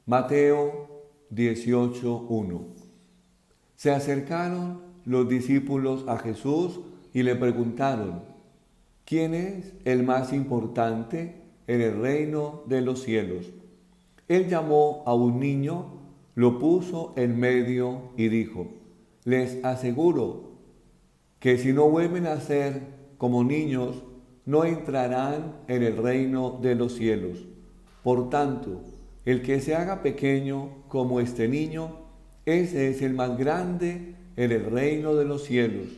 Mateo 18:1. Se acercaron los discípulos a Jesús y le preguntaron: ¿quién es el más importante en el reino de los cielos? Él llamó a un niño, lo puso en medio y dijo: les aseguro que si no vuelven a ser como niños, no entrarán en el reino de los cielos. Por tanto, el que se haga pequeño como este niño, ese es el más grande en el reino de los cielos.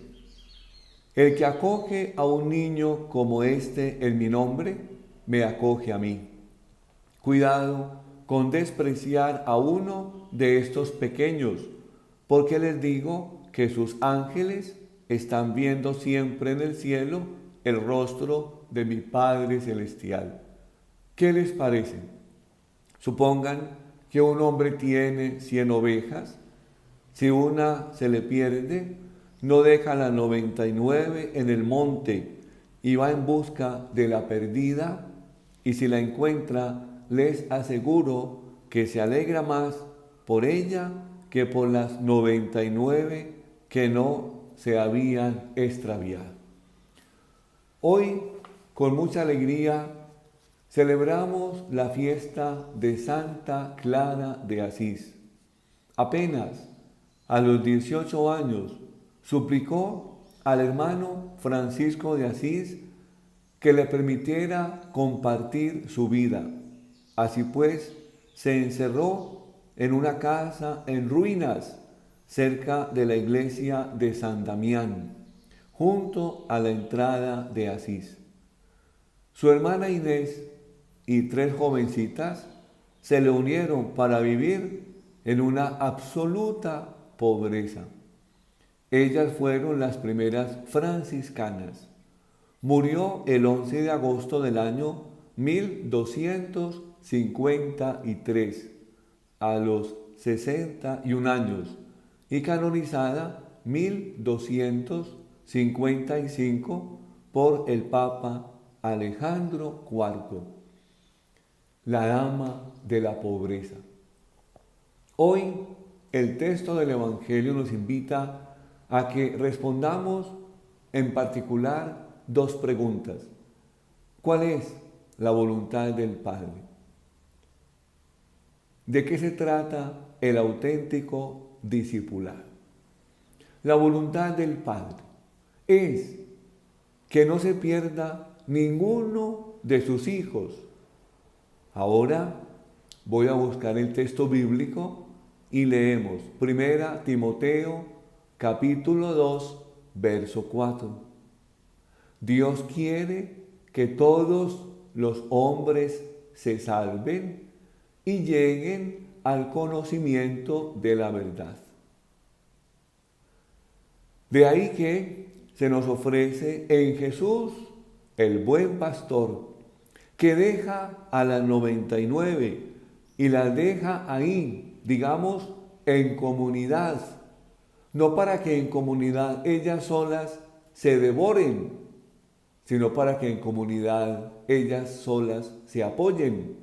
El que acoge a un niño como este en mi nombre, me acoge a mí. Cuidado con despreciar a uno de estos pequeños, porque les digo que sus ángeles están viendo siempre en el cielo el rostro de mi Padre Celestial. ¿Qué les parece? Supongan que un hombre tiene 100 ovejas. Si una se le pierde, no deja las 99 en el monte y va en busca de la perdida, y si la encuentra, les aseguro que se alegra más por ella que por las 99 que no se habían extraviado. Hoy, con mucha alegría, celebramos la fiesta de Santa Clara de Asís. Apenas a los 18 años, suplicó al hermano Francisco de Asís que le permitiera compartir su vida. Así pues, se encerró en una casa en ruinas cerca de la iglesia de San Damián, junto a la entrada de Asís. Su hermana Inés y 3 jovencitas se le unieron para vivir en una absoluta pobreza. Ellas fueron las primeras franciscanas. Murió el 11 de agosto del año 1253, a los 61 años, y canonizada 1255 por el Papa Alejandro IV, la dama de la pobreza. Hoy el texto del Evangelio nos invita a que respondamos en particular 2 preguntas. ¿Cuál es la voluntad del Padre? ¿De qué se trata el auténtico discipulado? La voluntad del Padre es que no se pierda ninguno de sus hijos. Ahora voy a buscar el texto bíblico y leemos 1 Timoteo capítulo 2, verso 4. Dios quiere que todos los hombres se salven y lleguen al conocimiento de la verdad. De ahí que se nos ofrece en Jesús, el buen pastor, que deja a las 99 y las deja ahí, digamos, en comunidad. No para que en comunidad ellas solas se devoren, sino para que en comunidad ellas solas se apoyen.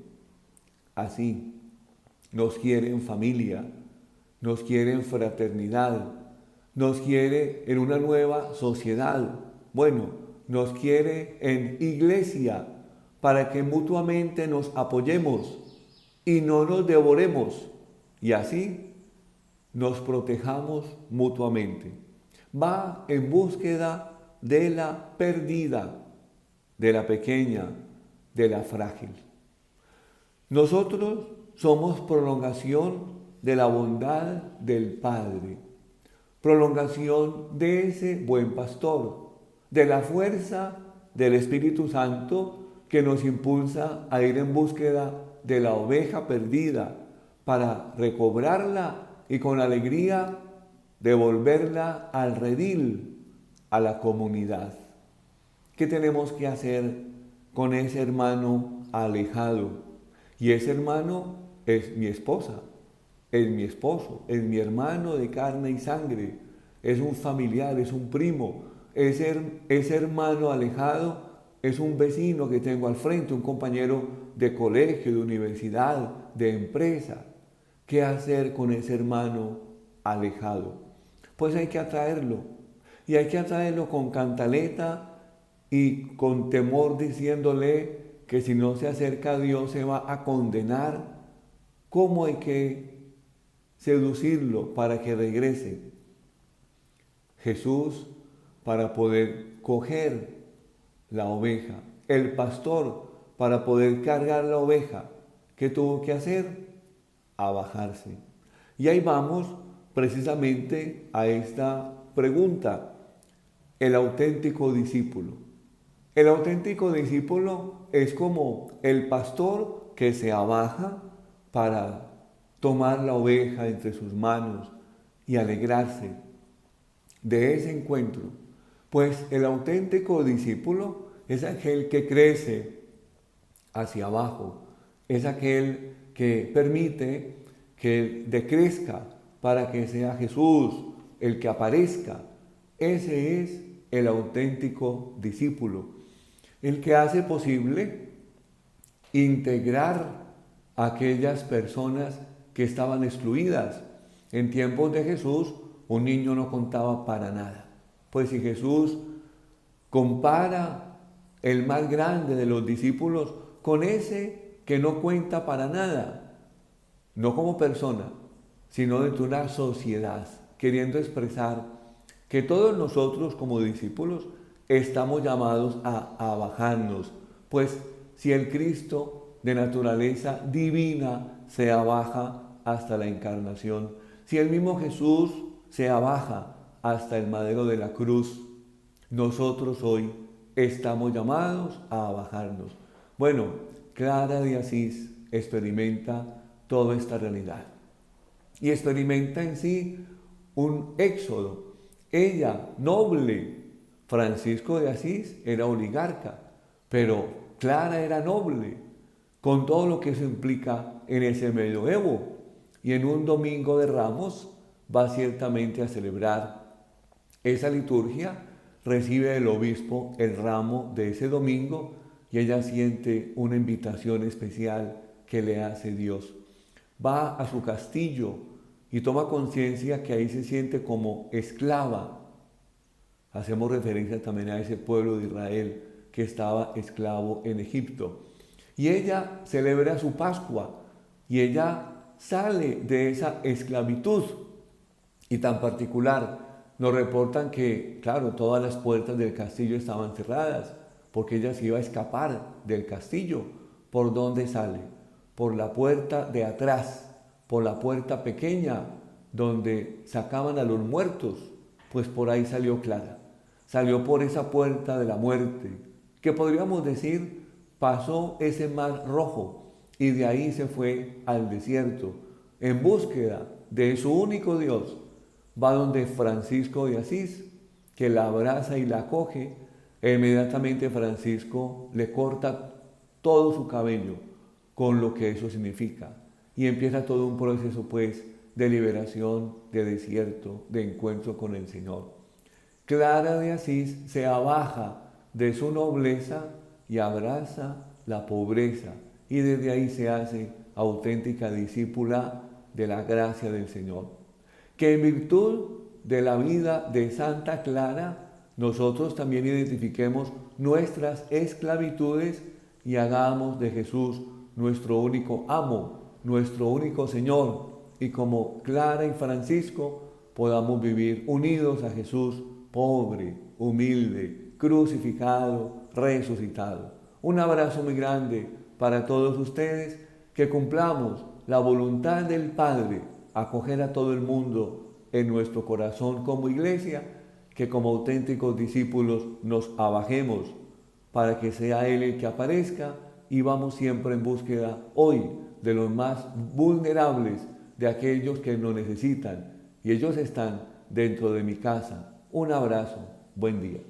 Así, nos quiere en familia, nos quiere en fraternidad, nos quiere en una nueva sociedad. Bueno, nos quiere en iglesia para que mutuamente nos apoyemos y no nos devoremos, y así nos protejamos mutuamente. Va en búsqueda de la perdida, de la pequeña, de la frágil. Nosotros somos prolongación de la bondad del Padre, prolongación de ese buen pastor, de la fuerza del Espíritu Santo que nos impulsa a ir en búsqueda de la oveja perdida para recobrarla y con alegría devolverla al redil, a la comunidad. ¿Qué tenemos que hacer con ese hermano alejado? Y ese hermano es mi esposa, es mi esposo, es mi hermano de carne y sangre, es un familiar, es un primo. Ese hermano alejado es un vecino que tengo al frente, un compañero de colegio, de universidad, de empresa. ¿Qué hacer con ese hermano alejado? Pues hay que atraerlo. Y hay que atraerlo con cantaleta y con temor, diciéndole que si no se acerca a Dios se va a condenar. ¿Cómo hay que seducirlo para que regrese? Jesús, para poder coger la oveja, el pastor, para poder cargar la oveja, ¿qué tuvo que hacer? A bajarse. Y ahí vamos precisamente a esta pregunta, el auténtico discípulo. El auténtico discípulo es como el pastor que se abaja para tomar la oveja entre sus manos y alegrarse de ese encuentro. Pues el auténtico discípulo es aquel que crece hacia abajo, es aquel que permite que decrezca para que sea Jesús el que aparezca. Ese es el auténtico discípulo, el que hace posible integrar a aquellas personas que estaban excluidas. En tiempos de Jesús, un niño no contaba para nada. Pues si Jesús compara el más grande de los discípulos con ese que no cuenta para nada, no como persona, sino dentro de una sociedad, queriendo expresar que todos nosotros como discípulos estamos llamados a bajarnos, pues si el Cristo de naturaleza divina se abaja hasta la encarnación, si el mismo Jesús se abaja hasta el madero de la cruz, nosotros hoy estamos llamados a bajarnos. Bueno, Clara de Asís experimenta toda esta realidad y experimenta en sí un éxodo. Ella, noble, Francisco de Asís era oligarca, pero Clara era noble, con todo lo que eso implica en ese medioevo. Y en un domingo de Ramos va ciertamente a celebrar esa liturgia, recibe del obispo el ramo de ese domingo y ella siente una invitación especial que le hace Dios. Va a su castillo y toma conciencia que ahí se siente como esclava. Hacemos referencia también a ese pueblo de Israel que estaba esclavo en Egipto. Y ella celebra su Pascua y ella sale de esa esclavitud. Y tan particular, nos reportan que, claro, todas las puertas del castillo estaban cerradas porque ella se iba a escapar del castillo. ¿Por dónde sale? Por la puerta de atrás, por la puerta pequeña donde sacaban a los muertos. Pues por ahí salió Clara. Salió por esa puerta de la muerte, que podríamos decir pasó ese mar rojo y de ahí se fue al desierto en búsqueda de su único Dios. Va donde Francisco de Asís, que la abraza y la acoge, e inmediatamente Francisco le corta todo su cabello con lo que eso significa. Y empieza todo un proceso pues de liberación, de desierto, de encuentro con el Señor. Clara de Asís se abaja de su nobleza y abraza la pobreza y desde ahí se hace auténtica discípula de la gracia del Señor. Que en virtud de la vida de Santa Clara, nosotros también identifiquemos nuestras esclavitudes y hagamos de Jesús nuestro único amo, nuestro único Señor, y como Clara y Francisco podamos vivir unidos a Jesús, pobre, humilde, crucificado, resucitado. Un abrazo muy grande para todos ustedes, que cumplamos la voluntad del Padre, acoger a todo el mundo en nuestro corazón como iglesia, que como auténticos discípulos nos abajemos para que sea Él el que aparezca y vamos siempre en búsqueda hoy de los más vulnerables, de aquellos que nos necesitan y ellos están dentro de mi casa. Un abrazo, buen día.